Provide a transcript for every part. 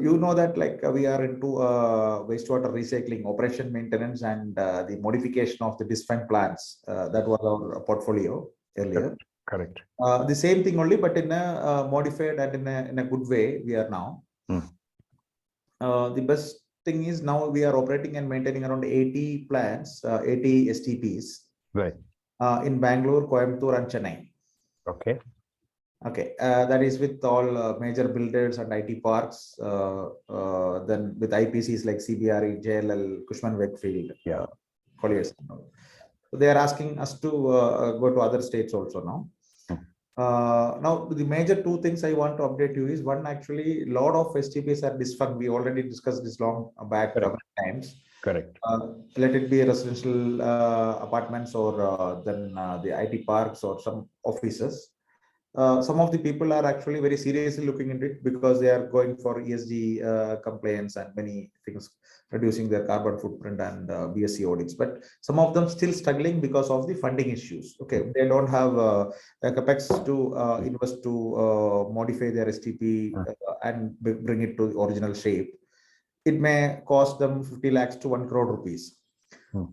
you know that we are into wastewater recycling, operation, maintenance, and the modification of the dispensing plants. That was our portfolio earlier. Correct. The same thing only, but in a modified and in a good way we are now. The best thing is now we are operating and maintaining around 80 plants, 80 STPs. Right. In Bangalore, Coimbatore, and Chennai. Okay. Okay, that is with all major builders and IT parks. Then with IPCs like CBRE, JLL, Cushman Wakefield, Colliers. So they are asking us to go to other states also now. Now, the major two things I want to update you is one, actually, a lot of STPs are disfunct. We already discussed this long back times. Correct. Let it be residential apartments or then the IT parks or some offices. Some of the people are actually very seriously looking into it because they are going for ESG compliance and many things, reducing their carbon footprint and BSC audits. But some of them still struggling because of the funding issues. Okay, they don't have a capex to invest to modify their STP and bring it to the original shape. It may cost them 50 lakhs to 1 crore rupees.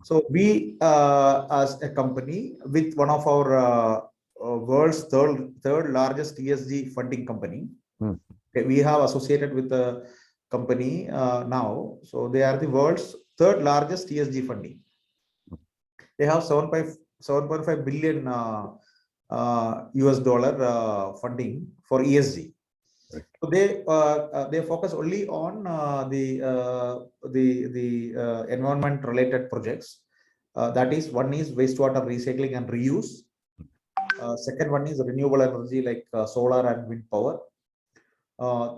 So we, as a company, with one of our world's third largest ESG funding company, okay, we have associated with the company now. So they are the world's third largest ESG funding. They have 7.5 billion US dollar funding for ESG. So they focus only on the environment related projects. That is, one is wastewater recycling and reuse. Second one is renewable energy like solar and wind power.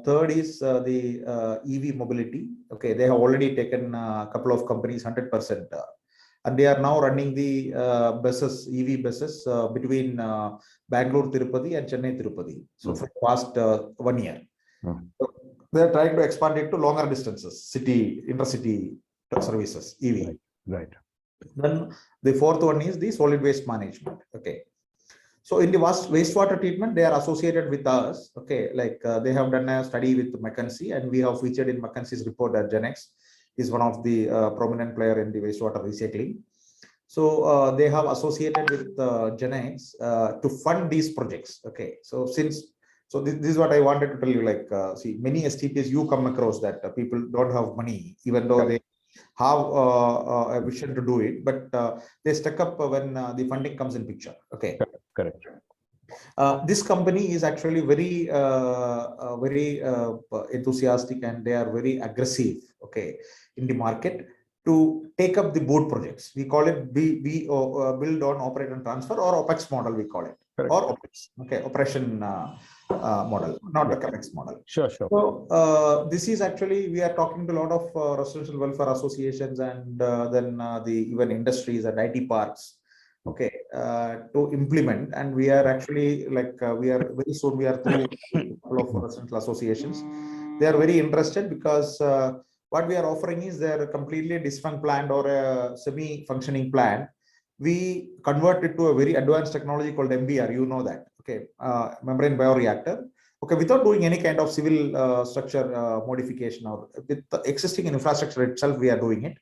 Third is the EV mobility. Okay, they have already taken a couple of companies 100%, and they are now running the buses, EV buses between Bangalore Tirupati and Chennai Tirupati. So for the past 1 year, so they are trying to expand it to longer distances, intercity services, EV. Right. Then the fourth one is the solid waste management. Okay. So in the wastewater treatment, they are associated with us. Okay, they have done a study with McKinsey, and we have featured in McKinsey's report that Genex is one of the prominent player in the wastewater recycling. So they have associated with Genex to fund these projects. Okay, so this is what I wanted to tell you. See, many STPs you come across that people don't have money, even though they have a vision to do it, but they stuck up when the funding comes in picture. Okay. Correct. This company is actually very enthusiastic, and they are very aggressive, okay, in the market to take up the board projects. We call it build on operate and transfer, or OPEX model we call it. Correct. Or OPEX, okay, operation model, not the CAPEX model. Sure. So this is actually, we are talking to a lot of residential welfare associations and then even industries and IT parks. Okay, to implement, and we are actually we are very soon, we are through a couple of residential associations. They are very interested because what we are offering is their completely defunct plant or a semi-functioning plant. We convert it to a very advanced technology called MBR. You know that, okay, membrane bioreactor. Okay, without doing any kind of civil structure modification, or with the existing infrastructure itself, we are doing it.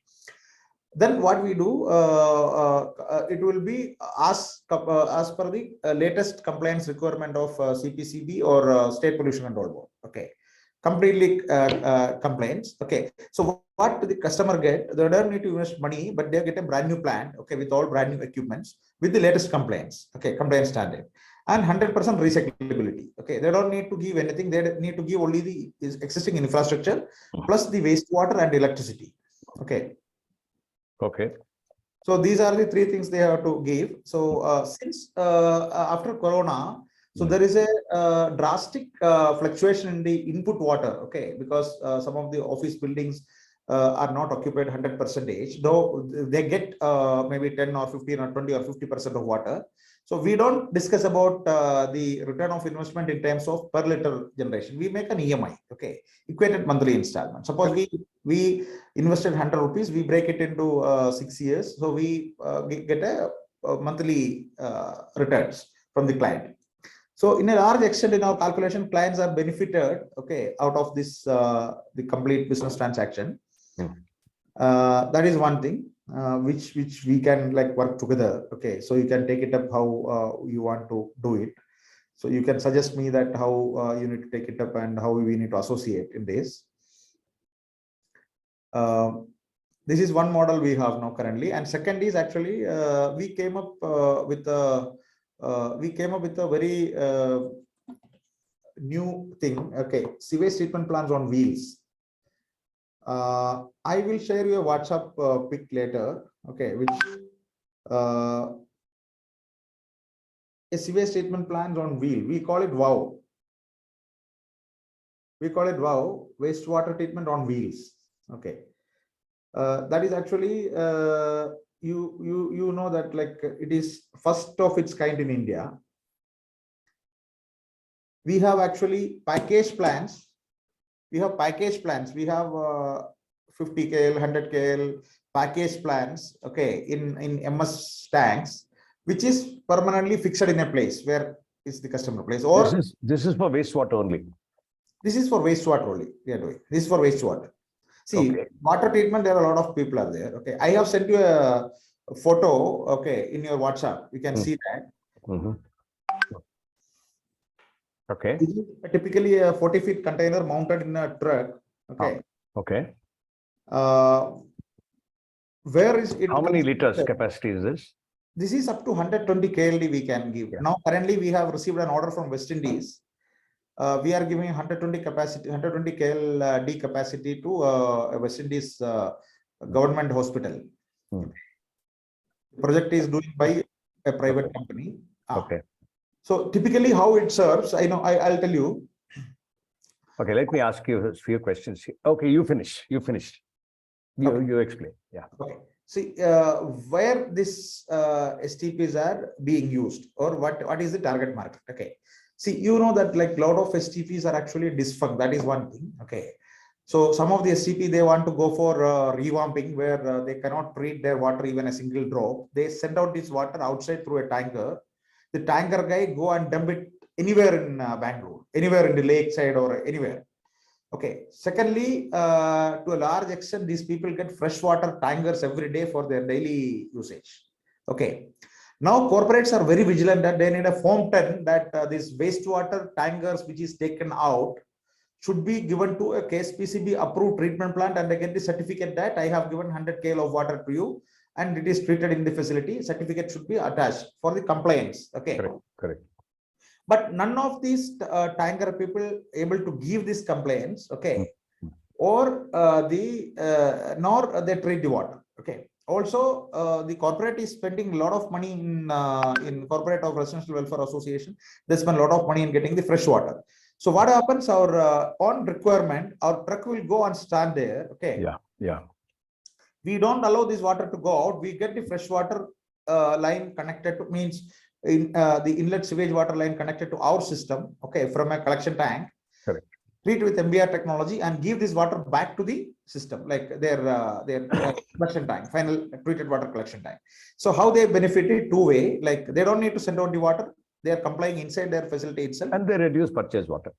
Then what we do, it will be as per the latest compliance requirement of CPCB or State Pollution Control Board. Okay, completely compliance. Okay, so what the customer get? They don't need to invest money, but they get a brand new plant. Okay, with all brand new equipments with the latest compliance. Okay, compliance standard and 100% recyclability. Okay, they don't need to give anything. They need to give only the existing infrastructure plus the wastewater and electricity. Okay. Okay. So these are the three things they have to give. So since after Corona, so there is a drastic fluctuation in the input water. Okay, because some of the office buildings are not occupied 100%, though they get maybe 10 or 15 or 20 or 50% of water. So we don't discuss about the return of investment in terms of per liter generation. We make an EMI, okay, equated monthly installment. Suppose we invested 100 rupees, we break it into 6 years. So we get a monthly returns from the client. So in a large extent in our calculation, clients are benefited, okay, out of this, the complete business transaction. That is one thing, which we can like work together. Okay, so you can take it up how you want to do it. So you can suggest me that how you need to take it up and how we need to associate in this. This is one model we have now currently, and second is actually we came up with a very new thing. Okay, sewage treatment plants on wheels. I will share you a WhatsApp pic later. Okay, which a sewage treatment plant on wheel. We call it WOW. We call it WOW, wastewater treatment on wheels. Okay. That is actually you know that like it is first of its kind in India. We have actually package plans. We have package plans. We have 50 kl, 100 kl package plans. Okay, in MS tanks, which is permanently fixed in a place where is the customer place. Or this is for wastewater only. This is for wastewater only. We are doing this is for wastewater. See, okay. Water treatment, there are a lot of people are there. Okay, I have sent you a photo. Okay, in your WhatsApp, you can see that. Okay. This is typically a 40-feet container mounted in a truck. Okay. Okay. Where is it? How many liters capacity is this? This is up to 120 KLD we can give. Yeah. Now, currently, we have received an order from West Indies. We are giving 120 KLD capacity to West Indies government hospital. The project is doing by a private company. Okay. So typically how it serves, I know, I'll tell you. Okay, let me ask you a few questions. Okay, you finish. You finished. You explain. Yeah. Okay. See, where this STPs are being used, or what is the target market? Okay. See, you know that like a lot of STPs are actually defunct. That is one thing. Okay. So some of the STP, they want to go for revamping, where they cannot treat their water even a single drop. They send out this water outside through a tanker. The tanker guy go and dump it anywhere in Bangalore, anywhere in the lakeside or anywhere. Okay. Secondly, to a large extent, these people get freshwater tankers every day for their daily usage. Okay. Now corporates are very vigilant that they need a form 10 that this wastewater tankers which is taken out should be given to a KSPCB approved treatment plant, and they get the certificate that I have given 100 kl of water to you and it is treated in the facility. Certificate should be attached for the compliance. Okay. Correct. But none of these tanker people able to give this compliance. Okay. Or nor they treat the water. Okay. Also, the corporate is spending a lot of money in corporate of residential welfare association. They spend a lot of money in getting the fresh water. So what happens? Our on requirement, our truck will go and stand there. Okay. Yeah. We don't allow this water to go out. We get the fresh water line connected to means in the inlet sewage water line connected to our system. Okay, from a collection tank. Correct. Treat with MBR technology and give this water back to the system, like their collection tank, final treated water collection tank. So how they benefited two-way, like they don't need to send out the water. They are complying inside their facility itself. And they reduce purchase water.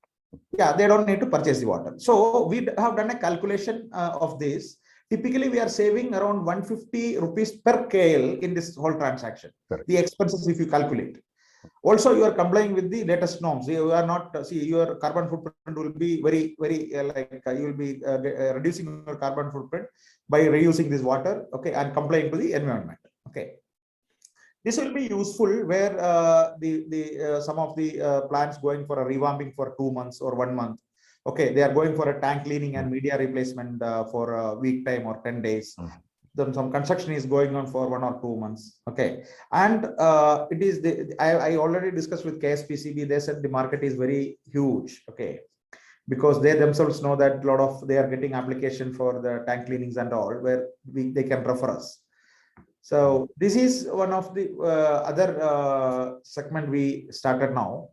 Yeah, they don't need to purchase the water. So we have done a calculation of this. Typically, we are saving around 150 rupees per KL in this whole transaction. Correct. The expenses, if you calculate. Also, you are complying with the latest norms. You are not, see, your carbon footprint will be very, very you will be reducing your carbon footprint by reusing this water, okay, and complying to the environment. Okay. This will be useful where some of the plants going for a revamping for 2 months or 1 month. Okay, they are going for a tank cleaning and media replacement for a week time or 10 days. Then some construction is going on for 1 or 2 months. Okay, and it is I already discussed with KSPCB. They said the market is very huge. Okay, because they themselves know that a lot of they are getting application for the tank cleanings and all, where they can refer us. So this is one of the other segment we started now.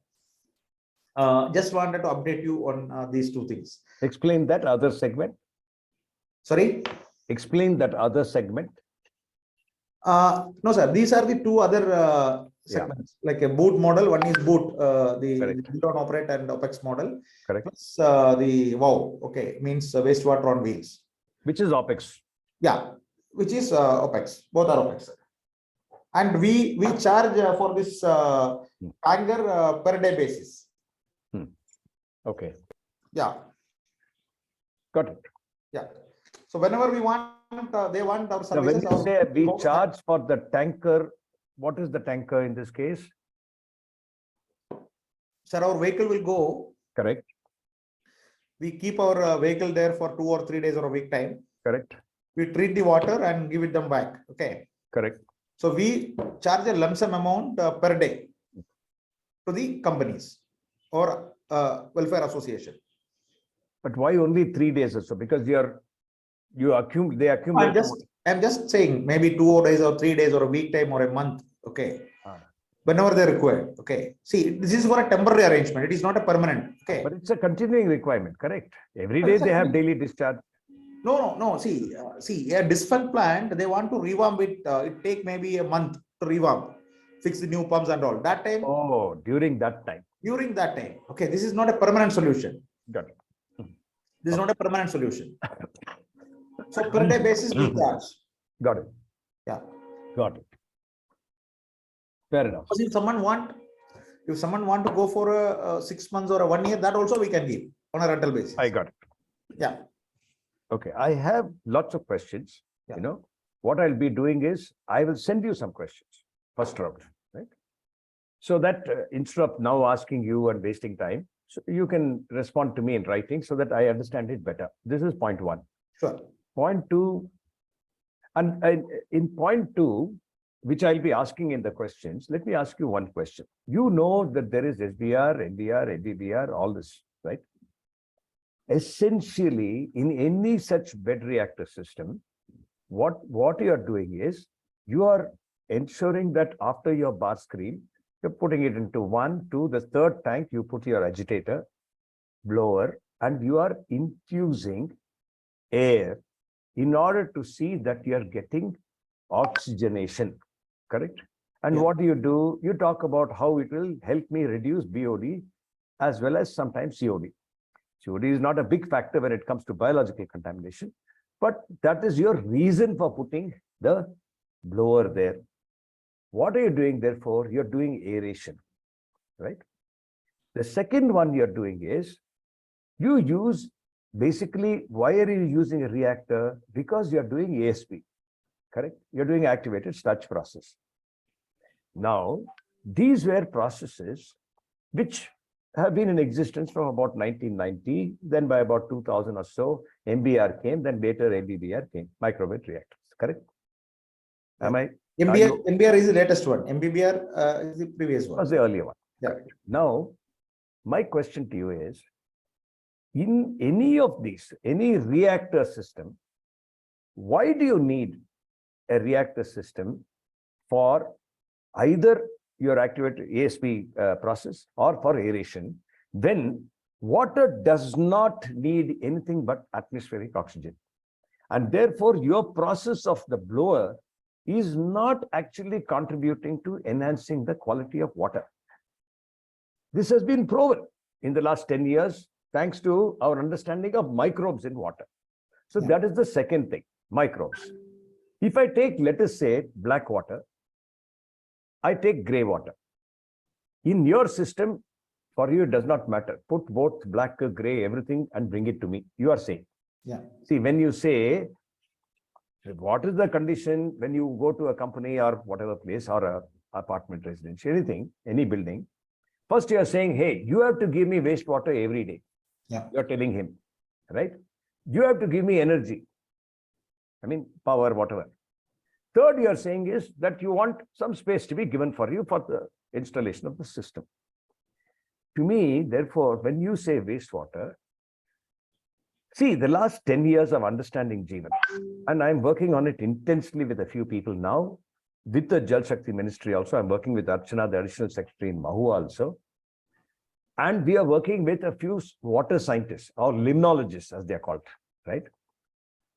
Just wanted to update you on these two things. Explain that other segment. Sorry? Explain that other segment. No, sir. These are the two other segments, like a boot model. One is boot, the Correct. build on operate and OPEX model. Correct. Plus the wow, okay, means wastewater on wheels. Which is OPEX. Yeah, which is OPEX. Both are OPEX. And we charge for this tanker per day basis. Okay. Yeah. Got it. Yeah. So whenever we want, they want our Now, services. when you say we charge for the tanker, what is the tanker in this case? Sir, our vehicle will go. Correct. We keep our vehicle there for 2 or 3 days or a week time. Correct. We treat the water and give it them back. Okay. Correct. So we charge a lump sum amount per day to the companies or welfare association. But why only 3 days or so? Because they accumulate. I'm just saying maybe 2 days or 3 days or a week time or a month. Okay. Whenever they require. Okay. See, this is for a temporary arrangement. It is not a permanent. Okay. But it's a continuing requirement, correct? Every day they have daily discharge. No. See, a dispatch plant, they want to revamp it. It take maybe a month to revamp, fix the new pumps and all. That time. Oh, during that time. During that time. Okay. This is not a permanent solution. Got it. This is not a permanent solution. So per day basis we charge. Got it. Yeah. Got it. Fair enough. If someone want to go for a 6 months or a 1 year, that also we can give on a rental basis. I got it. Yeah. Okay. I have lots of questions. Yeah. You know, what I'll be doing is I will send you some questions first round, right? So that instead of now asking you and wasting time, so you can respond to me in writing so that I understand it better. This is point 1. Sure. Point 2, and in point 2, which I'll be asking in the questions, let me ask you one question. You know that there is SBR, NDR, NDBR, all this, right? Essentially, in any such bed reactor system, what you are doing is you are ensuring that after your bar screen, you're putting it into 1, 2, the third tank, you put your agitator, blower, and you are infusing air in order to see that you are getting oxygenation, correct? And what do? You talk about how it will help me reduce BOD as well as sometimes COD. COD is not a big factor when it comes to biological contamination, but that is your reason for putting the blower there. What are you doing, therefore? You're doing aeration, right? The second one you're doing is you use, basically, why are you using a reactor? Because you're doing ASP, correct? You're doing activated starch process. Now, these were processes which have been in existence from about 1990, then by about 2000 or so, MBR came, then later MBBR came, microwave reactors, correct? Am I? MBR is the latest one. MBBR is the previous one. Was the earlier one. Yeah. Correct. Now, my question to you is, in any of these, any reactor system, why do you need a reactor system for either your activated ASP process or for aeration, when water does not need anything but atmospheric oxygen? And therefore, your process of the blower is not actually contributing to enhancing the quality of water. This has been proven in the last 10 years, thanks to our understanding of microbes in water. So that is the second thing, microbes. If I take, let us say, black water, I take gray water. In your system, for you, it does not matter. Put both black, gray, everything and bring it to me. You are safe. Yeah. See, when you say, what is the condition when you go to a company or whatever place or a apartment, residence, anything, any building, first you are saying, hey, you have to give me wastewater every day. Yeah. You're telling him, right? You have to give me energy. I mean, power, whatever. Third, you are saying is that you want some space to be given for you for the installation of the system. To me, therefore, when you say wastewater, see, the last 10 years of understanding Jeevan, and I'm working on it intensely with a few people now, with the Jal Shakti Ministry also. I'm working with Archana, the Additional Secretary in Mahua also. And we are working with a few water scientists or limnologists, as they're called, right?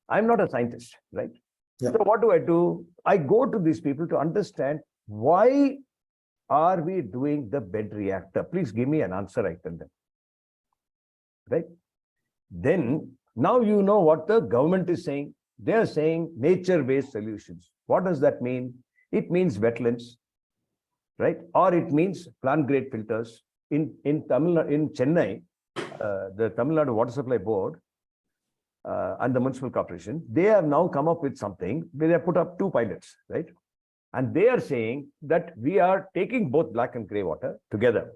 I'm not a scientist, right? Yeah. So what do? I go to these people to understand why are we doing the bed reactor? Please give me an answer right then. Right? Then now you know what the government is saying. They are saying nature-based solutions. What does that mean? It means wetlands, right? Or it means plant-grade filters. In Chennai, the Tamil Nadu Water Supply Board and the Municipal Corporation, they have now come up with something where they have put up 2 pilots, right? And they are saying that we are taking both black and gray water together,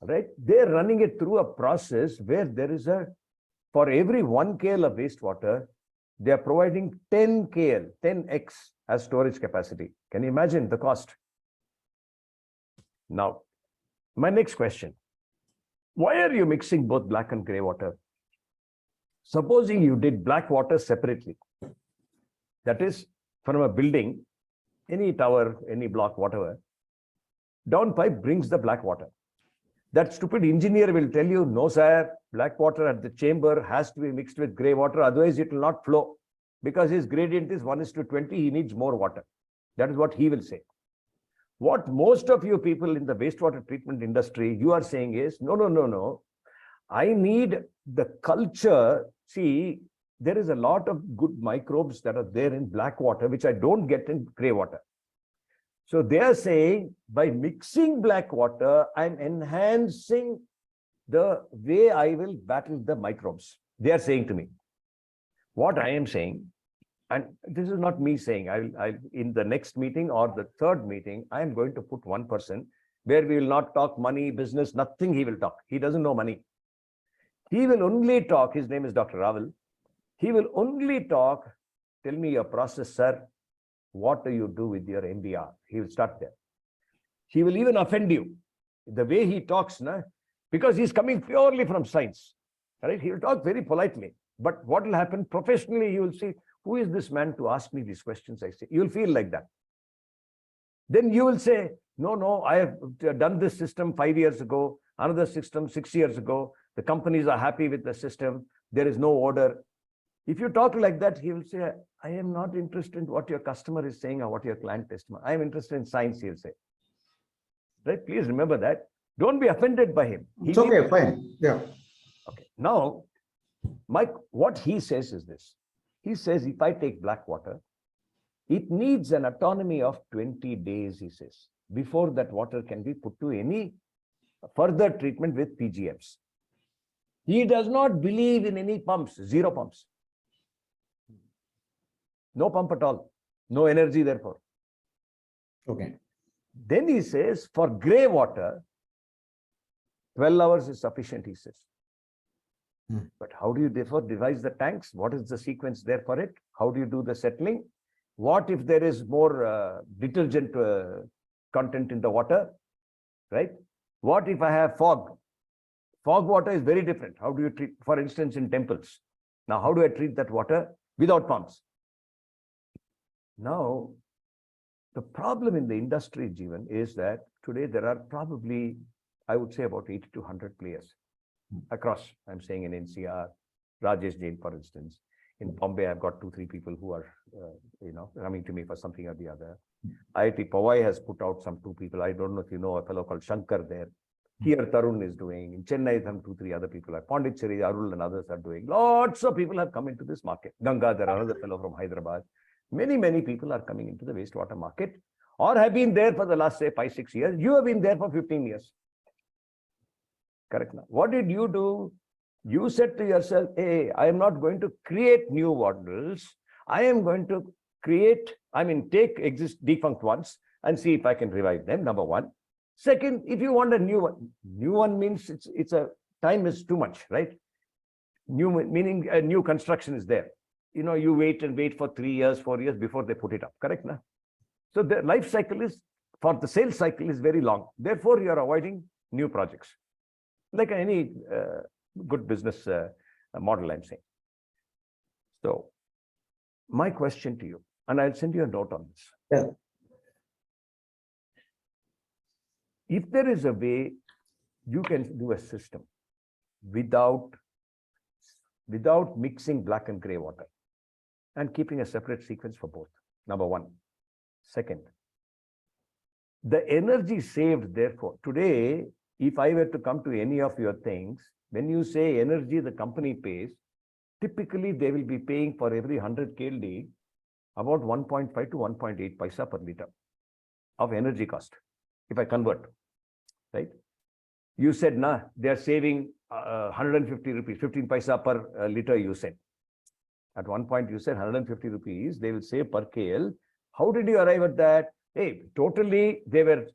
right? They're running it through a process where there is for every 1 KL of wastewater, they are providing 10 KL, 10x as storage capacity. Can you imagine the cost? Now, my next question, why are you mixing both black and gray water? Supposing you did black water separately, that is from a building, any tower, any block, whatever, downpipe brings the black water. That stupid engineer will tell you, no, sir, black water at the chamber has to be mixed with gray water, otherwise it will not flow. Because his gradient is 1:20, he needs more water. That is what he will say. What most of you people in the wastewater treatment industry, you are saying is, no, no, no, no. I need the culture. See, there is a lot of good microbes that are there in black water, which I don't get in gray water. So they are saying by mixing black water, I'm enhancing the way I will battle the microbes. They are saying to me. What I am saying, and this is not me saying, I in the next meeting or the third meeting, I am going to put one person where we will not talk money, business, nothing he will talk. He doesn't know money. He will only talk, his name is Dr. Raval. He will only talk, tell me your process, sir. What do you do with your MBR? He will start there. He will even offend you. The way he talks, because he's coming purely from science. Right? He will talk very politely. But what will happen professionally, you will see, who is this man to ask me these questions? I say, you'll feel like that. Then you will say, no, no, I have done this system 5 years ago, another system 6 years ago. The companies are happy with the system. There is no order. If you talk like that, he will say, I am not interested in what your customer is saying or what your client is. I am interested in science, he'll say. Right? Please remember that. Don't be offended by him. It's okay, fine. Yeah. Okay. Now, Mike, what he says is this. He says, if I take black water, it needs an autonomy of 20 days, he says, before that water can be put to any further treatment with PGMs. He does not believe in any pumps, 0 pumps. No pump at all. No energy, therefore. Okay. Then he says, for gray water, 12 hours is sufficient, he says. But how do you therefore devise the tanks? What is the sequence there for it? How do you do the settling? What if there is more detergent content in the water, right? What if I have fog? Fog water is very different. How do you treat, for instance, in temples? Now, how do I treat that water without pumps? Now, the problem in the industry, Jeevan, is that today there are probably, I would say, about 80 to 100 players across. I'm saying in NCR, Rajesh Jain, for instance. In Bombay, I've got 2-3 people who are, coming to me for something or the other. IIT Powai has put out some 2 people. I don't know if you know a fellow called Shankar there. Here, Tarun is doing. In Chennai, some 2-3 other people. Like Pondicherry, Arul and others are doing. Lots of people have come into this market. Ganga, there are another fellow from Hyderabad. Many, many people are coming into the wastewater market or have been there for the last, say, 5-6 years. You have been there for 15 years. Correct now. What did you do? You said to yourself, hey, I am not going to create new models. I am going to take defunct ones and see if I can revive them, number one. Second, if you want a new one means it's a time is too much, right? New meaning a new construction is there. You wait for 3 years, 4 years before they put it up, correct? Na? So the life cycle for the sales cycle is very long. Therefore, you are avoiding new projects. Like any good business model, I'm saying. So my question to you, and I'll send you a note on this. Yeah. If there is a way you can do a system without mixing black and gray water and keeping a separate sequence for both, number one. Second, The energy saved, therefore, today, if I were to come to any of your things, when you say energy the company pays, typically they will be paying for every 100 kLD about 1.5 to 1.8 paisa per liter of energy cost, if I convert, right? You said, nah, they are saving 150 rupees, 15 paisa per liter, you said. At one point, you said 150 rupees, they will save per KL. How did you arrive at that? Hey, totally, they were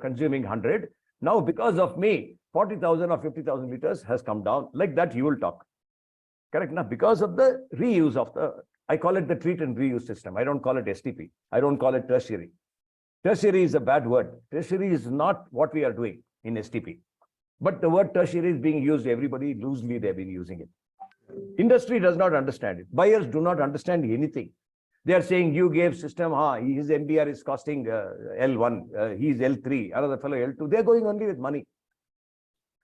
consuming 100. Now, because of me, 40,000 or 50,000 liters has come down. Like that, you will talk. Correct? Now, because of the reuse of the, I call it the treat and reuse system. I don't call it STP. I don't call it tertiary. Tertiary is a bad word. Tertiary is not what we are doing in STP. But the word tertiary is being used, everybody loosely, they've been using it. Industry does not understand it. Buyers do not understand anything. They are saying you gave system, his MBR is costing L1, he's L3, another fellow L2. They're going only with money.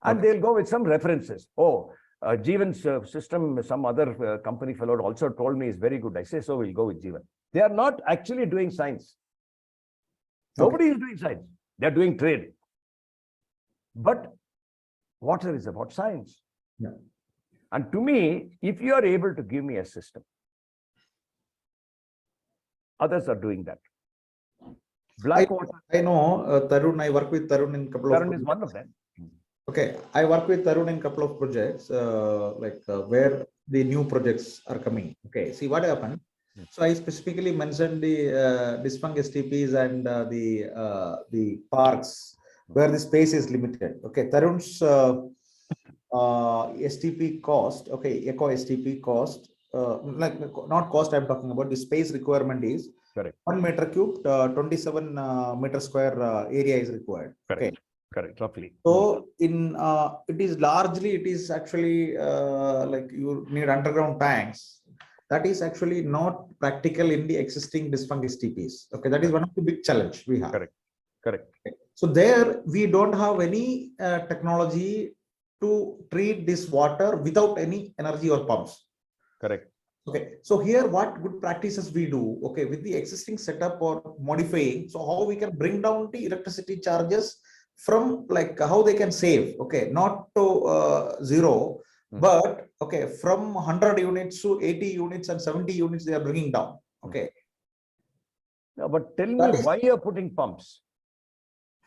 And they'll go with some references. Oh, Jeevan's system, some other company fellow also told me is very good. I say, so we'll go with Jeevan. They are not actually doing science. Nobody is doing science. They're doing trade. But water is about science. Yeah. And to me, if you are able to give me a system, others are doing that. Black water. I know Tarun, I work with Tarun in a couple of Tarun is one of them. Okay, I work with Tarun in a couple of projects, where the new projects are coming. Okay, see what happened. So I specifically mentioned the Dispunk STPs and the parks where the space is limited. Okay, Tarun's STP cost, okay, eco STP cost, like not cost I'm talking about, the space requirement is correct. 1 meter cubed, 27 meter square area is required. Correct. Okay. Correct, roughly. So in it is actually like you need underground tanks. That is actually not practical in the existing Dispunk STPs. Okay, that is one of the big challenge we have. Correct. Correct. Okay. So there we don't have any technology to treat this water without any energy or pumps. Correct. Okay, so here what good practices we do, okay, with the existing setup or modifying, so how we can bring down the electricity charges from like how they can save, okay, not to zero, but okay, from 100 units to 80 units and 70 units they are bringing down, okay. No, but tell me why you're putting pumps.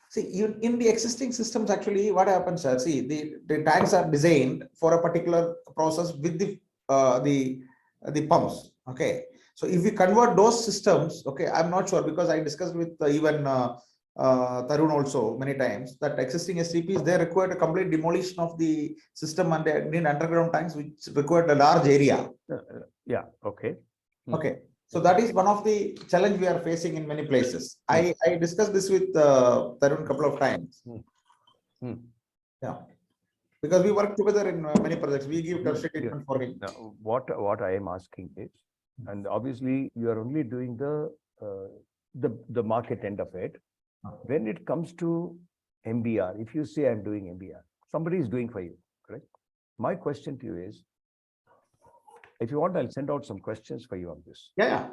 See, in the existing systems, actually, what happens? See, the tanks are designed for a particular process with the pumps. Okay, so if we convert those systems, okay, I'm not sure because I discussed with even Tarun also many times that existing STPs they required a complete demolition of the system and they need underground tanks which required a large area. Yeah. Okay. Okay. So that is one of the challenge we are facing in many places. I discussed this with Tarun a couple of times. Yeah, because we work together in many projects. We give tertiary treatment for him. Now, what I am asking is, and obviously you are only doing the market end of it. When it comes to MBR, if you say I'm doing MBR, somebody is doing for you, correct? My question to you is, if you want, I'll send out some questions for you on this. Yeah.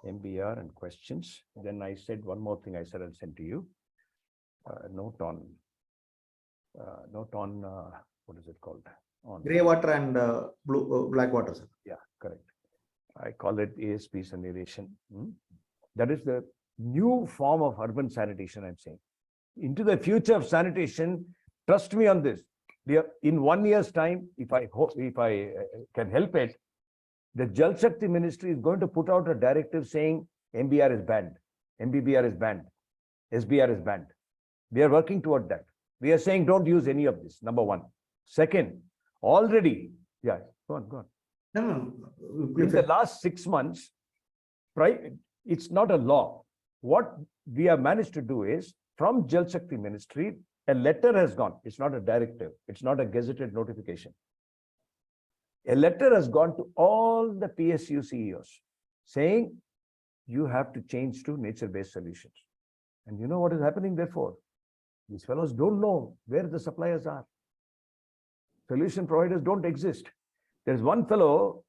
MBR and questions. Then I said one more thing. I said I'll send to you. Note on what is it called? On gray water and black water. Sir. Yeah, correct. I call it ASP sanitation. That is the new form of urban sanitation. I'm saying into the future of sanitation. Trust me on this. In 1 year's time, if I can help it, the Jal Shakti Ministry is going to put out a directive saying MBR is banned, MBBR is banned, SBR is banned. We are working toward that. We are saying don't use any of this, number one. Second, already, yeah, go on. No. In the last 6 months, it's not a law. What we have managed to do is, from Jal Shakti Ministry, a letter has gone. It's not a directive. It's not a gazetted notification. A letter has gone to all the PSU CEOs saying you have to change to nature-based solutions. And you know what is happening therefore? These fellows don't know where the suppliers are. Solution providers don't exist. There's one fellow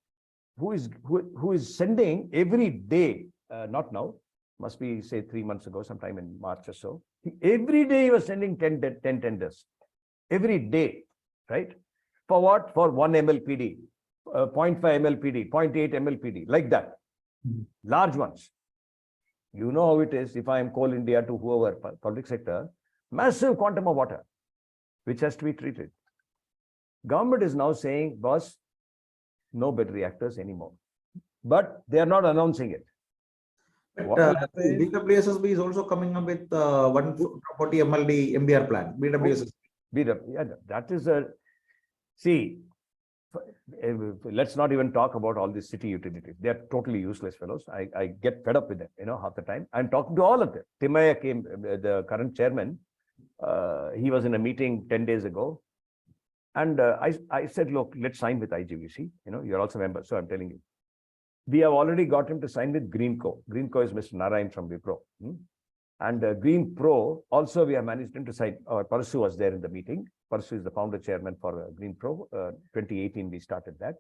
who is sending every day, not now, must be say 3 months ago, sometime in March or so. Every day he was sending 10 tenders. Every day, right? For what? For 1 MLPD, 0.5 MLPD, 0.8 MLPD, like that. Large ones. You know how it is. If I am Coal India to whoever, public sector, massive quantum of water, which has to be treated. Government is now saying, boss, no bed reactors anymore. But they are not announcing it. But BWSSB is also coming up with 140 MLD MBR plant. BWSSB. Yeah, that is a, see, let's not even talk about all these city utilities. They are totally useless fellows. I get fed up with them, half the time. I'm talking to all of them. Timaya came, the current chairman, he was in a meeting 10 days ago. And I said, look, let's sign with IGVC. You're also a member, so I'm telling you. We have already got him to sign with Greenco. Greenco is Mr. Narayan from Wipro. And Green Pro, also we have managed him to sign. Parsu was there in the meeting. Parsu is the founder chairman for Green Pro. 2018, we started that.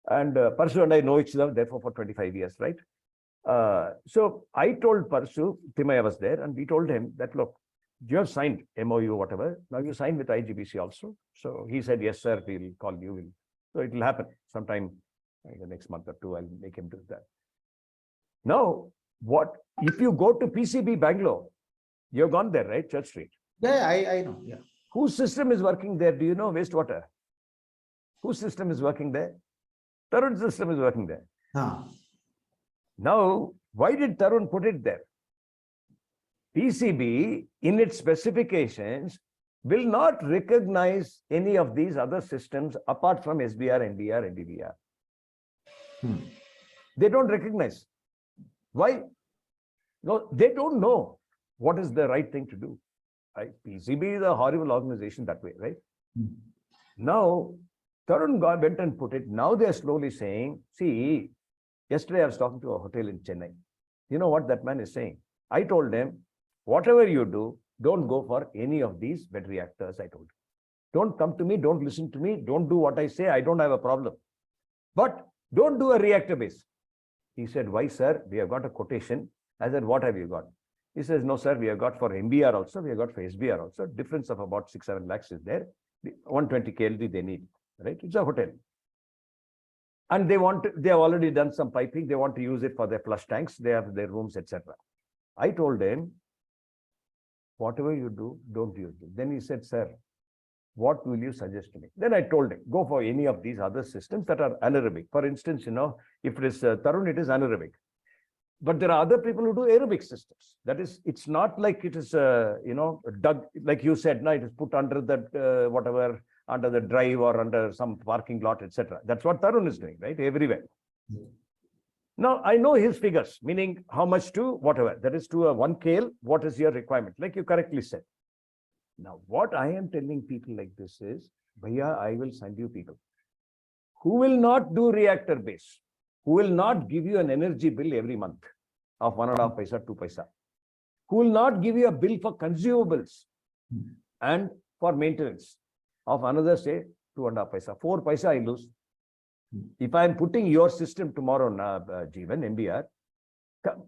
And Parsu and I know each other, therefore, for 25 years, right? So I told Parsu, Timaya was there, and we told him that, look, you have signed MOU, whatever. Now you sign with IGBC also. So he said, yes, sir, we'll call you. So it will happen sometime in the next month or two. I'll make him do that. Now, what if you go to PCB Bangalore? You've gone there, right? Church Street. Yeah, I know. Yeah. Whose system is working there? Do you know? Wastewater. Whose system is working there? Tarun's system is working there. Now, why did Tarun put it there? PCB, in its specifications, will not recognize any of these other systems apart from SBR, NDR, and DVR. They don't recognize. Why? No, they don't know what is the right thing to do. Right? PCB is a horrible organization that way, right? Now, Tarun went and put it. Now they are slowly saying, see, yesterday I was talking to a hotel in Chennai. You know what that man is saying? I told them, whatever you do, don't go for any of these bed reactors, I told you. Don't come to me, don't listen to me, don't do what I say, I don't have a problem. But don't do a reactor base. He said, why, sir? We have got a quotation. I said, what have you got? He says, no, sir, we have got for MBR also, we have got for SBR also. Difference of about 6-7 lakhs is there. 120 KLD they need, right? It's a hotel. And they have already done some piping. They want to use it for their flush tanks. They have their rooms, etc. I told them, whatever you do, don't use it. Then he said, sir, what will you suggest to me? Then I told him, go for any of these other systems that are anaerobic. For instance, if it is Tarun, it is anaerobic. But there are other people who do aerobic systems. That is, it's not like it is, dug, like you said, no, it is put under that, whatever, under the drive or under some parking lot, etc. That's what Tarun is doing, right? Everywhere. Now, I know his figures, meaning how much to whatever. That is to a 1 KL, what is your requirement? Like you correctly said. Now, what I am telling people like this is, Bhaiya, I will send you people who will not do reactor base, who will not give you an energy bill every month of 1.5 paisa, 2 paisa, who will not give you a bill for consumables and for maintenance of another, say, 2.5 paisa, 4 paisa I lose. If I am putting your system tomorrow, Jeevan, MBR,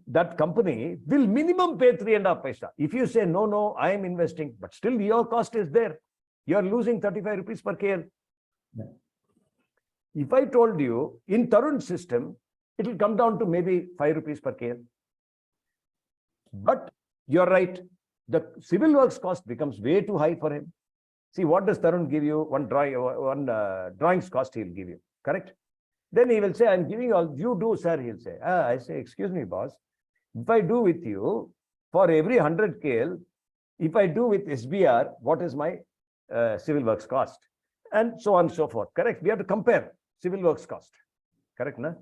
that company will minimum pay 3.5 paisa. If you say, no, I am investing, but still your cost is there. You are losing 35 rupees per KL. Yeah. If I told you in Tarun's system, it will come down to maybe 5 rupees per KL. But you're right. The civil works cost becomes way too high for him. See, what does Tarun give you? One drawings cost he'll give you. Correct? Then he will say, I'm giving all, you do, sir, he'll say. I say, excuse me, boss. If I do with you, for every 100 KL, if I do with SBR, what is my civil works cost? And so on and so forth. Correct? We have to compare civil works cost. Correct, no?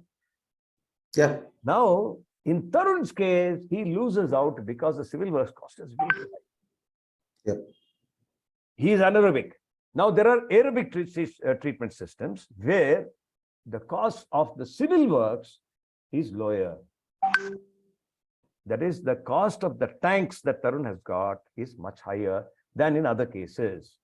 Yeah. Now, in Tarun's case, he loses out because the civil works cost is very high. Yeah. He is anaerobic. Now, there are aerobic treatment systems where the cost of the civil works is lower. That is, the cost of the tanks that Tarun has got is much higher than in other cases.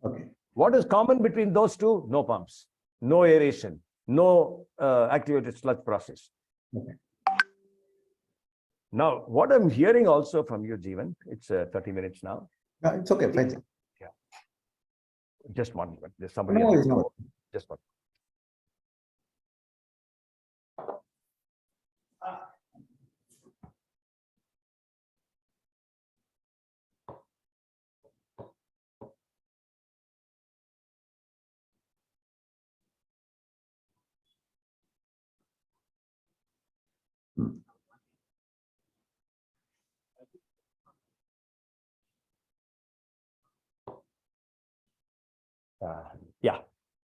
Okay. What is common between those two? No pumps, no aeration, no activated sludge process. Okay. Now, what I'm hearing also from you, Jeevan, it's 30 minutes now. It's okay, fine. Yeah. Just one minute. There's somebody No, else. it's not. Just one. Yeah.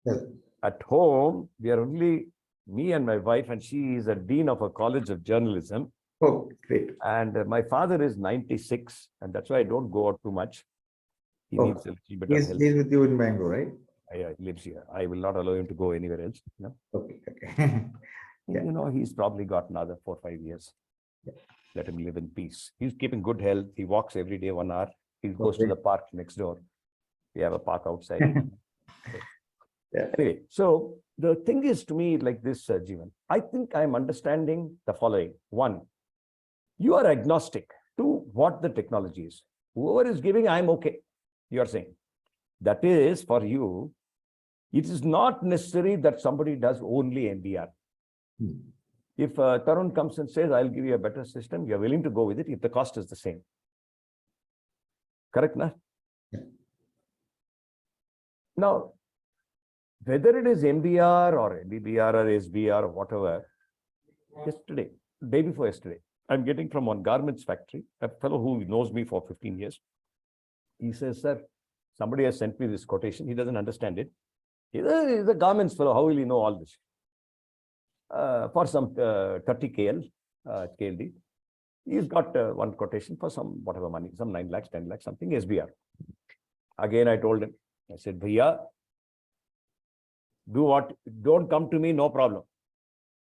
Yes. At home, we are only me and my wife, and she is a dean of a college of journalism. Oh, great. And my father is 96, and that's why I don't go out too much. He Oh, needs a little bit of help. he's with you in Bangalore, right? Yeah, he lives here. I will not allow him to go anywhere else. No? Okay, okay. Yeah. You know, he's probably got another 4 or 5 years. Yeah. Let him live in peace. He's keeping good health. He walks every day 1 hour. He goes to Okay. the park next door. We have a park outside. Yeah. Anyway, so the thing is to me like this, Jeevan. I think I'm understanding the following. One, you are agnostic to what the technology is. Whoever is giving, I'm okay. You are saying. That is for you. It is not necessary that somebody does only MBR. Hmm. If Tarun comes and says, I'll give you a better system, you're willing to go with it if the cost is the same. Correct, na? Yeah. Now, whether it is MBR or MBBR or SBR or whatever, yesterday, day before yesterday, I'm getting from one garments factory, a fellow who knows me for 15 years. He says, sir, somebody has sent me this quotation. He doesn't understand it. He's a garments fellow. How will he know all this? For some 30 KLD. He's got one quotation for some whatever money, some 9 lakhs, 10 lakhs, something SBR. Again, I told him, I said, Bhaiya, do what, don't come to me, no problem.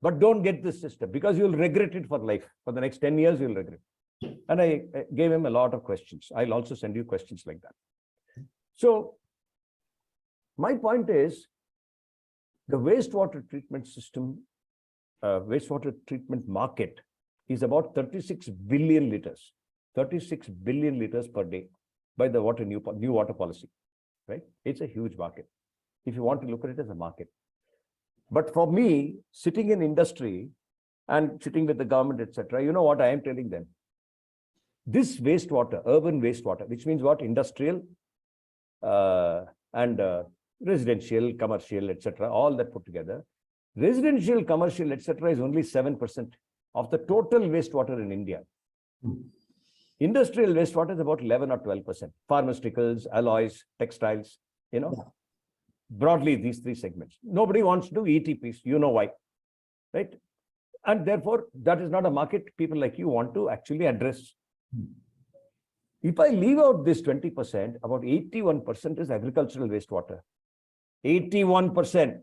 But don't get this system because you'll regret it for life. For the next 10 years, you'll regret. And I gave him a lot of questions. I'll also send you questions like that. So my point is the wastewater treatment system, wastewater treatment market is about 36 billion liters, 36 billion liters per day by the new water policy, right? It's a huge market. If you want to look at it as a market. But for me, sitting in industry and sitting with the government, etc., you know what I am telling them? This wastewater, urban wastewater, which means what? Industrial and residential, commercial, etc., all that put together. Residential, commercial, etc., is only 7% of the total wastewater in India. Industrial wastewater is about 11 or 12%. Pharmaceuticals, alloys, textiles, you know. Yeah. Broadly, these 3 segments. Nobody wants to do ETPs. You know why, right? And therefore, that is not a market people like you want to actually address. If I leave out this 20%, about 81% is agricultural wastewater. 81%.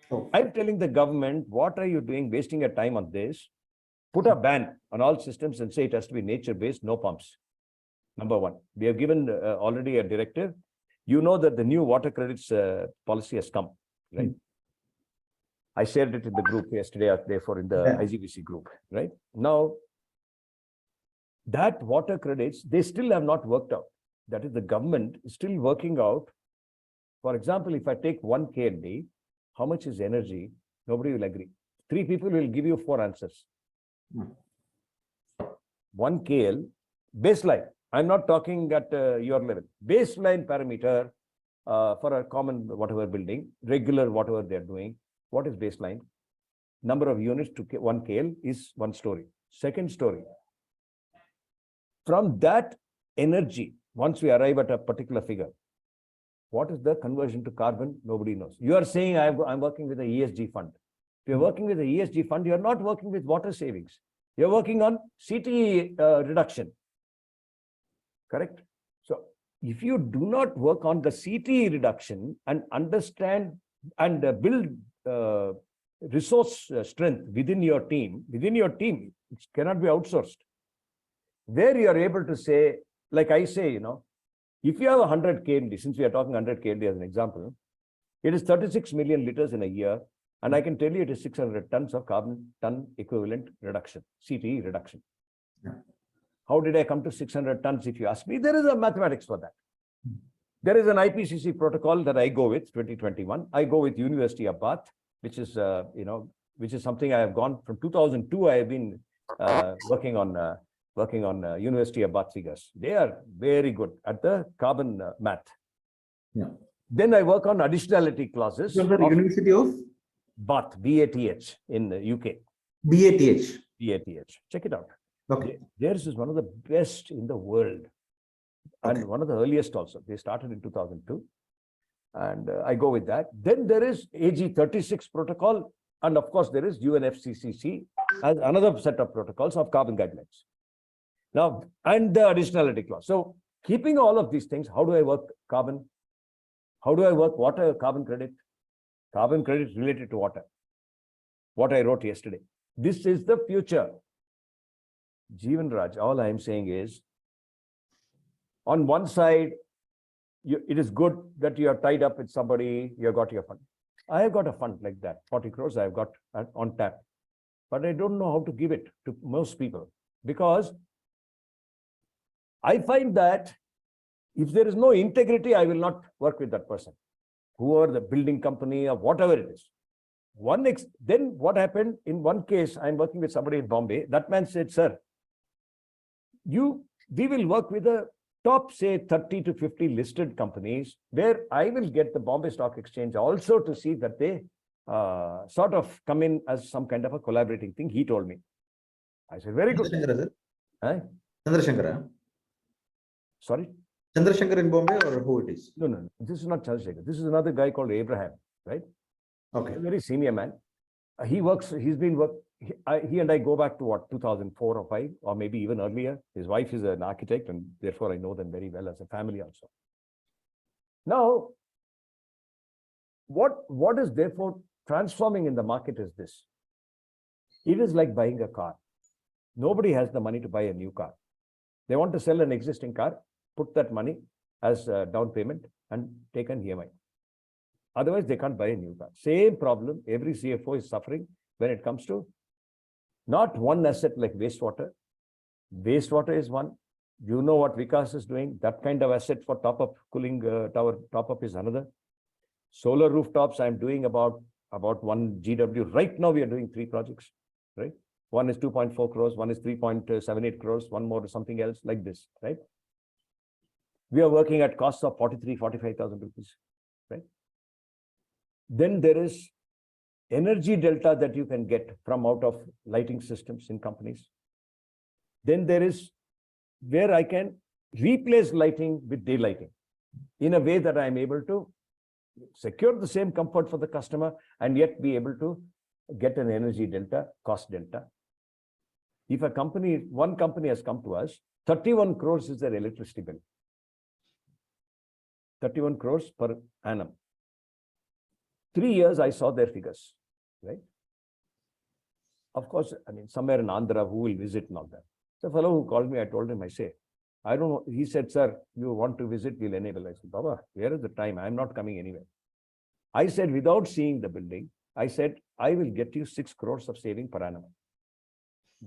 Oh. I'm telling the government, what are you doing, wasting your time on this? Put a ban on all systems and say it has to be nature-based, no pumps. Number one, we have given already a directive. You know that the new water credits policy has come, right? I shared it in the group yesterday, therefore in the IGBC group, right? Now, that water credits, they still have not worked out. That is, the government is still working out. For example, if I take 1 KLD, how much is energy? Nobody will agree. 3 people will give you 4 answers. 1 KL, baseline. I'm not talking at your level. Baseline parameter for a common whatever building, regular whatever they're doing. What is baseline? Number of units to 1 KL is 1 story. Second story. From that energy, once we arrive at a particular figure, what is the conversion to carbon? Nobody knows. You are saying I'm working with the ESG fund. If you're working with the ESG fund, you're not working with water savings. You're working on CTE reduction. Correct? So if you do not work on the CTE reduction and understand and build resource strength within your team, it cannot be outsourced. Where you are able to say, like I say, you know, if you have 100 KLD, since we are talking 100 KLD as an example, it is 36 million liters in a year. And I can tell you it is 600 tons of carbon ton equivalent reduction, CTE reduction. Yeah. How did I come to 600 tons? If you ask me, there is a mathematics for that. There is an IPCC protocol that I go with, 2021. I go with University of Bath, which is, which is something I have gone from 2002. I have been working on University of Bath figures. They are very good at the carbon math. Yeah. Then I work on additionality clauses. So the University of Bath, BATH in the UK. BATH. BATH. Check it out. Okay. Theirs is one of the best in the world. And one of the earliest also. They started in 2002. And I go with that. Then there is AG 36 protocol. And of course, there is UNFCCC as another set of protocols of carbon guidelines. Now, and the additionality clause. So keeping all of these things, how do I work carbon? How do I work water carbon credit? Carbon credit related to water. What I wrote yesterday. This is the future. Jeevan Raj, all I am saying is, on one side, it is good that you are tied up with somebody, you have got your fund. I have got a fund like that, 40 crores I have got on tap. But I don't know how to give it to most people because I find that if there is no integrity, I will not work with that person, whoever the building company or whatever it is. Then what happened in one case, I'm working with somebody in Bombay. That man said, sir, we will work with the top, say, 30 to 50 listed companies where I will get the Bombay Stock Exchange also to see that they sort of come in as some kind of a collaborating thing. He told me. I said, very good. Chandrasekhar. Sorry? Chandrasekhar in Bombay or who it is? No. This is not Chandrasekhar. This is another guy called Abraham, right? Okay. A very senior man. He and I go back to what, 2004 or 5, or maybe even earlier. His wife is an architect, and therefore I know them very well as a family also. Now, what is therefore transforming in the market is this. It is like buying a car. Nobody has the money to buy a new car. They want to sell an existing car, put that money as a down payment and take an EMI. Otherwise, they can't buy a new car. Same problem every CFO is suffering when it comes to not one asset like wastewater. Wastewater is one. You know what Vikas is doing. That kind of asset for top-up cooling tower top-up is another. Solar rooftops, I'm doing about 1 GW. Right now, we are doing 3 projects, right? One is 2.4 crores, one is 3.78 crores, one more is something else like this, right? We are working at costs of 45,000 rupees, right? Then there is energy delta that you can get from out of lighting systems in companies. Then there is where I can replace lighting with daylighting in a way that I'm able to secure the same comfort for the customer and yet be able to get an energy delta, cost delta. If one company has come to us, 31 crores is their electricity bill. 31 crores per annum. 3 years, I saw their figures, right? Of course, I mean, somewhere in Andhra, who will visit and all that. The fellow who called me, I told him, I say, I don't know. He said, sir, you want to visit, we'll enable. I said, Baba, where is the time? I'm not coming anywhere. I said, without seeing the building, I said, I will get you 6 crores of saving per annum.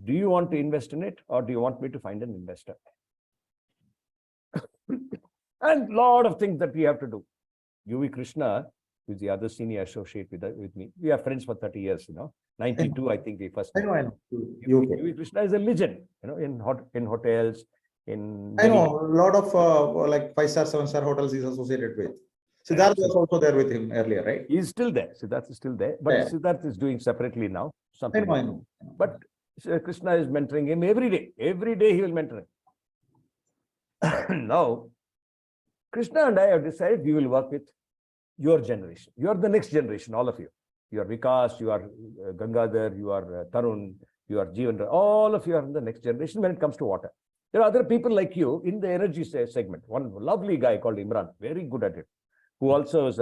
Do you want to invest in it or do you want me to find an investor? And lot of things that we have to do. UV Krishna, who's the other senior associate with me. We are friends for 30 years, 92, I think we first met. I know. UV Krishna is a legend, in hotels, I know a lot of like 5-star, 7-star hotels he's associated with. Siddharth was also there with him earlier, right? He's still there. Siddharth is still there, but Siddharth is doing separately now. I know. But Krishna is mentoring him every day. Every day he will mentor him. Now, Krishna and I have decided we will work with your generation. You are the next generation, all of you. You are Vikas, you are Gangadhar, you are Tarun, you are Jeevan. All of you are in the next generation when it comes to water. There are other people like you in the energy segment. One lovely guy called Imran, very good at it, who also is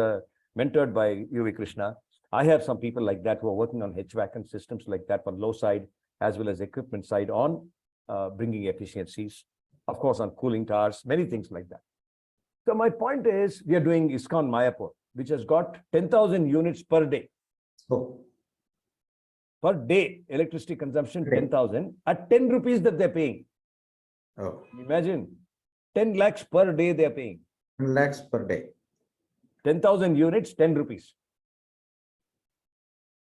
mentored by UV Krishna. I have some people like that who are working on HVAC and systems like that on low side, as well as equipment side on bringing efficiencies. Of course, on cooling towers, many things like that. So my point is, we are doing ISKCON Mayapur, which has got 10,000 units per day. Oh. per day electricity consumption Okay. 10,000 at 10 rupees that they're paying. Oh, Imagine 10 lakhs per day they're paying. 10 lakhs per day. 10,000 units, 10 rupees.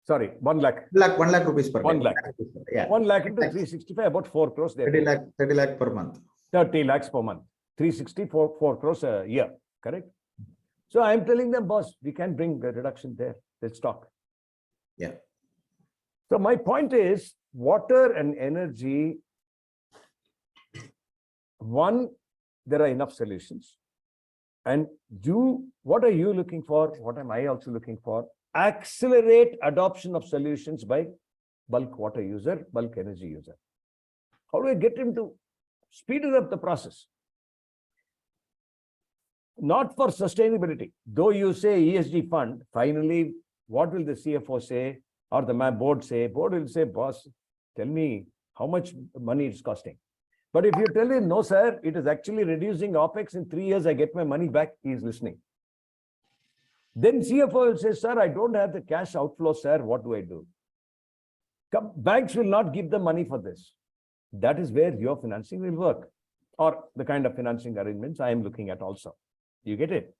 Sorry, 1 lakh. 1 lakh rupees per 1 day. lakh. Yeah. 1 lakh into Lakhs. 365, about 4 crores. 30 lakh per month. 30 lakhs per month. 364, 4 crores a year. Correct? So I'm telling them, boss, we can bring a reduction there. Let's talk. Yeah. So my point is, water and energy, one, there are enough solutions. And what are you looking for? What am I also looking for? Accelerate adoption of solutions by bulk water user, bulk energy user. How do I get him to speed up the process? Not for sustainability. Though you say ESG fund, finally, what will the CFO say or the board say? Board will say, boss, tell me how much money it's costing. But if you tell him, no, sir, it is actually reducing OPEX in 3 years, I get my money back, he is listening. Then CFO will say, sir, I don't have the cash outflow, sir, what do I do? Banks will not give the money for this. That is where your financing will work, or the kind of financing arrangements I am looking at also. You get it?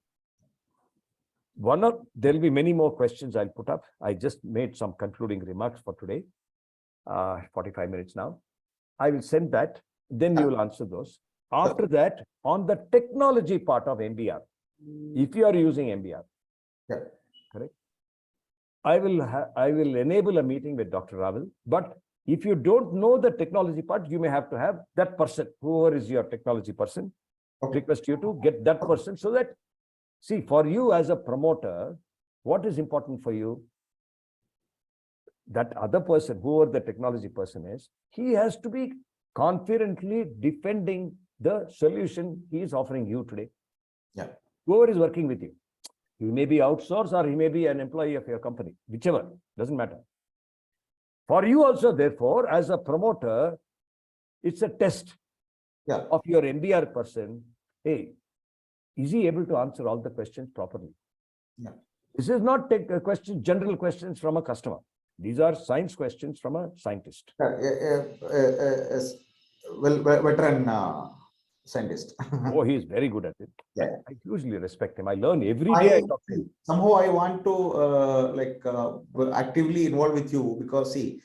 There will be many more questions I'll put up. I just made some concluding remarks for today. 45 minutes now. I will send that. Then you will answer those. After that, on the technology part of MBR, if you are using MBR, correct? I will enable a meeting with Dr. Raval. But if you don't know the technology part, you may have to have that person, whoever is your technology person, request you to get that person so that, see, for you as a promoter, what is important for you? That other person, whoever the technology person is, he has to be confidently defending the solution he is offering you today. Yeah. Whoever is working with you, he may be outsourced or he may be an employee of your company, whichever, doesn't matter. For you also, therefore, as a promoter, it's a test of your MBR person. Hey, is he able to answer all the questions properly? Yeah. This is not general questions from a customer. These are science questions from a scientist. Veteran scientist. Oh, he is very good at it. Yeah. I hugely respect him. I learn every day. I talk to him. Somehow I want to actively involve with you, because see,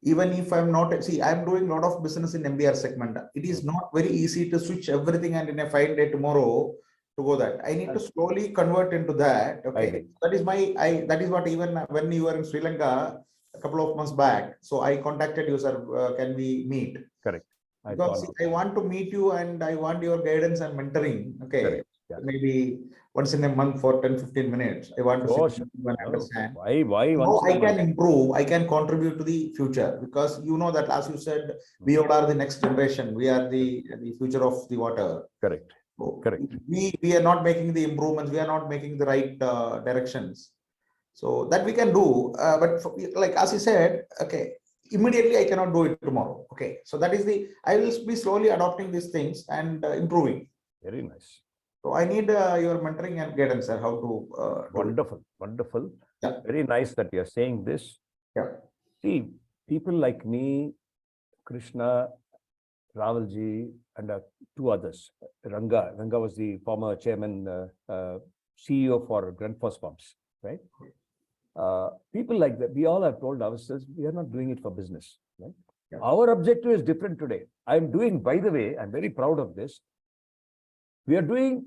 even if I'm not, I'm doing a lot of business in MBR segment. It is not very easy to switch everything and in a fine day tomorrow to go that. I need to slowly convert into that. Okay. That is that is what, even when you were in Sri Lanka a couple of months back, so I contacted you, sir, can we meet? Correct. Because I want to meet you and I want your guidance and mentoring. Okay. Yeah. Maybe once in a month for 10-15 minutes. I want to sit and understand. Why how I can improve, I can contribute to the future, because you know that, as you said, we all are the next generation. We are the future of the water. Correct. So correct. We are not making the improvements. We are not making the right directions. So that we can do. But like as you said, okay, immediately I cannot do it tomorrow. Okay. So that is I will be slowly adopting these things and improving. Very nice. So I need your mentoring and guidance, sir, how to wonderful. Yeah. Very nice that you are saying this. Yeah. See, people like me, Krishna, Ravalji, and 2 others. Ranga was the former chairman, CEO for Grundfos Pumps, right? People like that, we all have told ourselves, we are not doing it for business, right? Yeah. Our objective is different today. I'm doing, by the way, I'm very proud of this. We are doing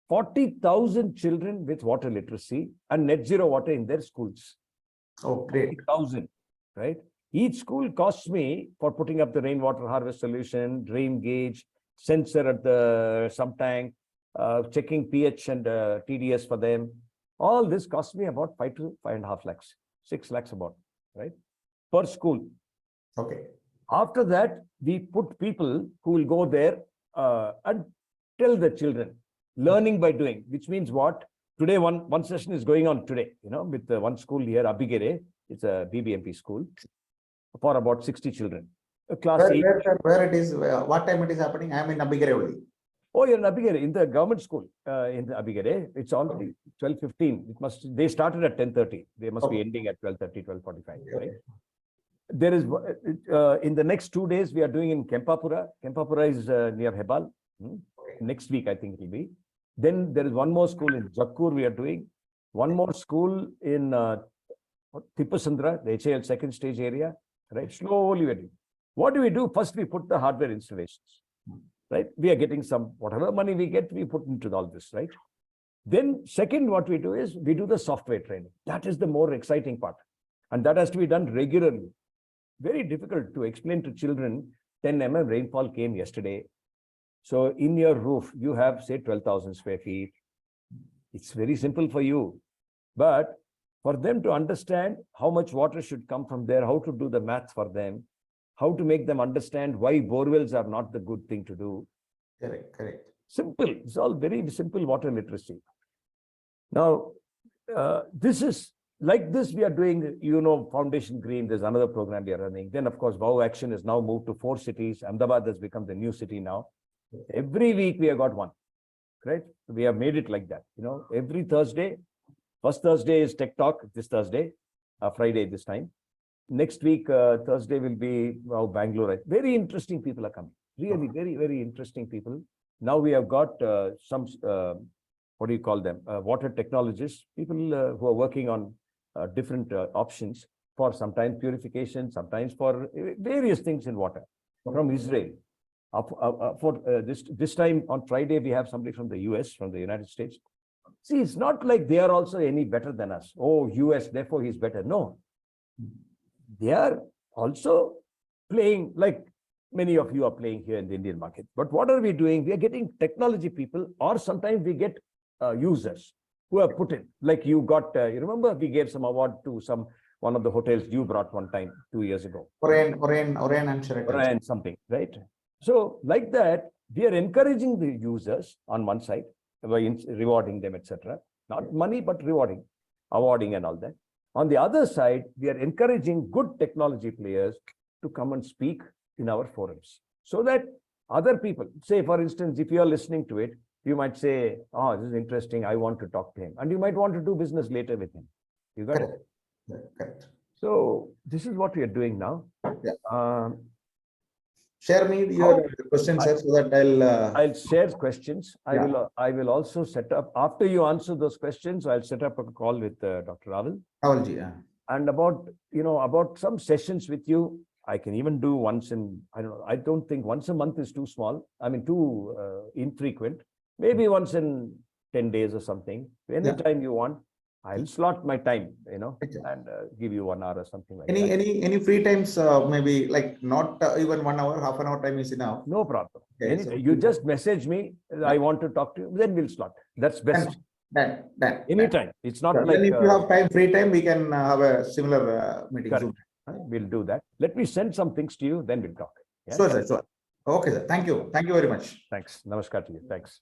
40,000 children with water literacy and net zero water in their schools. Oh, great. 40,000, right? Each school costs me, for putting up the rainwater harvest solution, drain gauge, sensor at the sump tank, checking pH and TDS for them. All this costs me about 5 to 5.5 lakhs, 6 lakhs about, right? Per school. Okay. After that, we put people who will go there and tell the children, learning by doing, which means what? Today, one session is going on today, with one school here, Abhigere. It's a BBMP school for about 60 children. Class 8. Where it is, what time it is happening? I am in Abhigere only. Oh, you're in Abhigere, in the government school in Abhigere. It's already 12:15. They started at 10:30. They must be ending at 12:30, 12:45, right? There is in the next 2 days we are doing in Kempapura. Kempapura is near Hebal. Next week I think it will be. Then there is one more school in Jakkur we are doing. One more school in Tippasandra, the HAL second stage area. Right, slowly we're doing. What do we do? First we put the hardware installations. Right, we are getting some whatever money we get, we put into all this. Right. Then second, what we do is we do the software training. That is the more exciting part, and that has to be done regularly. Very difficult to explain to children. 10 mm rainfall came yesterday. So in your roof, you have say 12,000 square feet. It's very simple for you, but for them to understand how much water should come from there, how to do the math for them, how to make them understand why borewells are not the good thing to do. Correct. Simple. It's all very simple water literacy. Now, this is like this we are doing, Foundation Green, there's another program we are running. Then, of course, Wow Action has now moved to 4 cities. Ahmedabad has become the new city now. Every week we have got one, right? We have made it like that. Every Thursday, first Thursday is Tech Talk, this Thursday, Friday this time. Next week, Thursday will be Bangalore. Very interesting people are coming. Really, very, very interesting people. Now we have got some, what do you call them? Water technologists, people who are working on different options for sometimes purification, sometimes for various things in water from Israel. For this time on Friday, we have somebody from the US, from the United States. See, it's not like they are also any better than us. Oh, US, therefore he's better. No. They are also playing like many of you are playing here in the Indian market. But what are we doing? We are getting technology people, or sometimes we get users who have put in. Like you got, you remember we gave some award to one of the hotels you brought one time 2 years ago. Orion and Sheraton. Orion something, right? So like that, we are encouraging the users on one side by rewarding them, etc. Not money, but rewarding, awarding and all that. On the other side, we are encouraging good technology players to come and speak in our forums so that other people, say, for instance, if you are listening to it, you might say, oh, this is interesting. I want to talk to him. And you might want to do business later with him. You got it? Correct. So this is what we are doing now. Yeah. Share me your questions, sir, so that I'll share questions. I will also set up, after you answer those questions, I'll set up a call with Dr. Raval. Ravalji, yeah. And about some sessions with you, I can even do once in, I don't think once a month is too small. I mean, too infrequent. Maybe once in 10 days or something. Anytime you want, I'll slot my time, and give you 1 hour or something like that. Any free times, maybe like not even 1 hour, half an hour time is enough. No problem. Okay, so you just message me. I want to talk to you. Then we'll slot. That's best. Done. Anytime. It's not like. Then if you have free time, we can have a similar meeting. We'll do that. Let me send some things to you. Then we'll talk. Yeah? Sure, sir. Sure. Okay, sir. Thank you. Thank you very much. Thanks. Namaskar to you. Thanks.